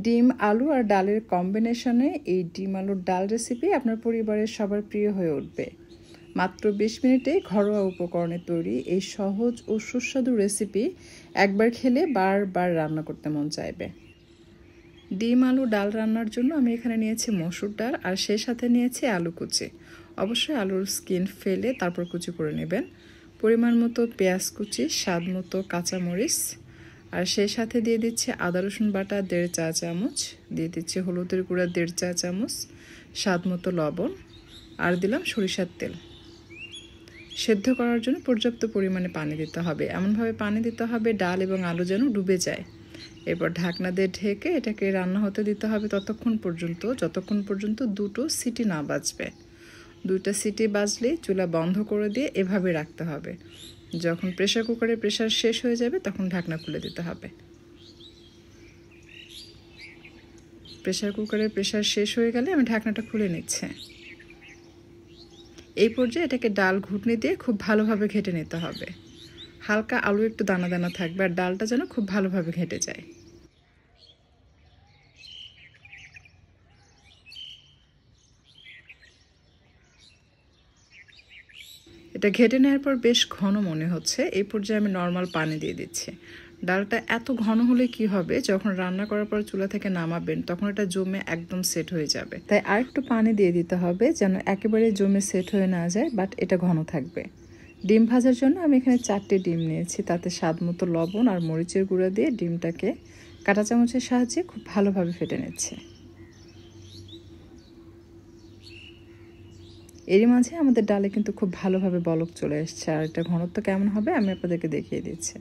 ডিম আলু আর ডালের কম্বিনেশনে এই ডিম আলুর ডাল রেসিপি আপনার পরিবারের সবার প্রিয় হয়ে উঠবে। মাত্র 20 মিনিটে ঘরোয়া উপকরণে তৈরি এই সহজ ও সুস্বাদু রেসিপি একবার খেলে বারবার রান্না করতে মন চাইবে। ডিম আলু ডাল রান্নার জন্য আমি এখানে নিয়েছি মসুর ডাল আর সেই সাথে নিয়েছি আলু কুচি। অবশ্যই আলুর স্কিন ফেলে তারপর কুচি করে নেবেন। পরিমাণ মতো পেঁয়াজ কুচি, স্বাদ মতো কাঁচামরিচ, আর সেই সাথে দিয়ে দিচ্ছি আদা রসুন বাটা 1.5 চা চামচ, দিয়ে দিচ্ছি হলুদের গুঁড়া 1.5 চা চামচ, স্বাদ মতো লবণ, আর দিলাম সরিষার তেল। সেদ্ধ করার জন্য পর্যাপ্ত পরিমাণে পানি দিতে হবে, এমনভাবে পানি দিতে হবে ডাল এবং আলু যেন ডুবে যায়। এরপর ঢাকনা দিয়ে ঢেকে এটাকে রান্না হতে দিতে হবে যতক্ষণ পর্যন্ত 2টো সিটি না বাজবে। 2টা সিটি বাজলেই চুলা বন্ধ করে দিয়ে এভাবে রাখতে হবে। যখন প্রেসার কুকারে প্রেসার শেষ হয়ে যাবে তখন ঢাকনা খুলে দিতে হবে। প্রেসার কুকারে প্রেসার শেষ হয়ে গেলে আমি ঢাকনাটা খুলে নিচ্ছি। এই পর্যায়ে এটাকে ডাল ঘুটনি দিয়ে খুব ভালোভাবে ঘেটে নিতে হবে। হালকা আলু একটু দানা দানা থাকবে আর ডালটা যেন খুব ভালোভাবে ঘেটে যায়। এটা ঘেটে নেওয়ার পর বেশ ঘন মনে হচ্ছে। এই পর্যায়ে আমি নর্মাল পানি দিয়ে দিচ্ছি। ডালটা এত ঘন হলে কি হবে, যখন রান্না করার পর চুলা থেকে নামাবেন তখন এটা জমে একদম সেট হয়ে যাবে। তাই আরেকটু পানি দিয়ে দিতে হবে যেন একেবারে জমে সেট হয়ে না যায়, বাট এটা ঘন থাকবে। ডিম ভাজার জন্য আমি এখানে 4টে ডিম নিয়েছি। তাতে স্বাদ মতো লবণ আর মরিচের গুঁড়া দিয়ে ডিমটাকে কাঁটা চামচের সাহায্যে খুব ভালোভাবে ফেটে নিচ্ছি। এরই মাঝে আমাদের ডালে কিন্তু খুব ভালোভাবে বলক চলে এসছে। আর এটার ঘনত্ব কেমন হবে আমি আপনাদেরকে দেখিয়ে দিচ্ছি।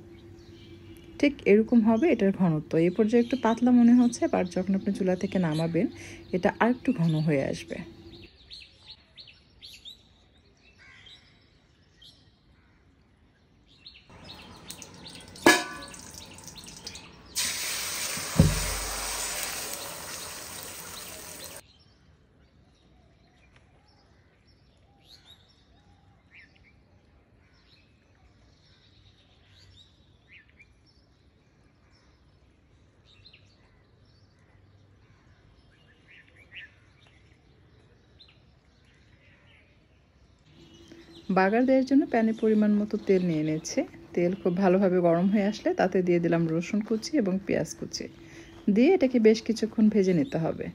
ঠিক এরকম হবে এটার ঘনত্ব। এই পর্যায়ে একটু পাতলা মনে হচ্ছে, বাট যখন আপনি চুলা থেকে নামাবেন এটা আরেকটু ঘন হয়ে আসবে। বাগার দেওয়ার জন্য প্যানে পরিমাণ মতো তেল নিয়ে নিচ্ছে। তেল খুব ভালোভাবে গরম হয়ে আসলে তাতে দিয়ে দিলাম রসুন কুচি এবং পেঁয়াজ কুচি, দিয়ে এটাকে বেশ কিছুক্ষণ ভেজে নিতে হবে।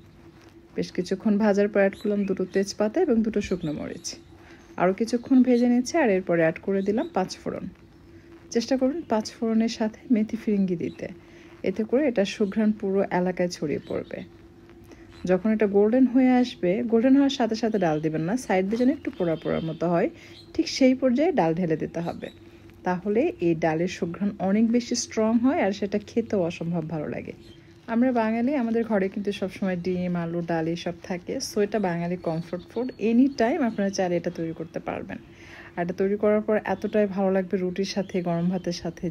বেশ কিছুক্ষণ ভাজার পর অ্যাড করলাম 2টো তেজপাতা এবং 2টো শুকনো মরিচ। আরও কিছুক্ষণ ভেজে নিচ্ছে আর এরপরে অ্যাড করে দিলাম 5 ফোড়ন। চেষ্টা করুন 5 ফোড়নের সাথে মেথি ফিরিঙ্গি দিতে, এতে করে এটা সুঘ্রাণ পুরো এলাকায় ছড়িয়ে পড়বে। যখন এটা গোল্ডেন হয়ে আসবে, গোল্ডেন হওয়ার সাথে সাথে ডাল দিবেন না, সাইড দিয়ে যেন একটু পোড়া পোড়ার মতো হয়, ঠিক সেই পর্যায়ে ডাল ঢেলে দিতে হবে। তাহলে এই ডালের সুঘ্রাণ অনেক বেশি স্ট্রং হয় আর সেটা খেতেও অসম্ভব ভালো লাগে। আমরা বাঙালি, আমাদের ঘরে কিন্তু সবসময় ডিম আলু ডাল এসব থাকে, সো এটা বাঙালি কমফোর্ট ফুড। এনি টাইম আপনারা চাইলে এটা তৈরি করতে পারবেন। আর এটা তৈরি করার পর এতটাই ভালো লাগবে রুটির সাথে, গরম ভাতের সাথে।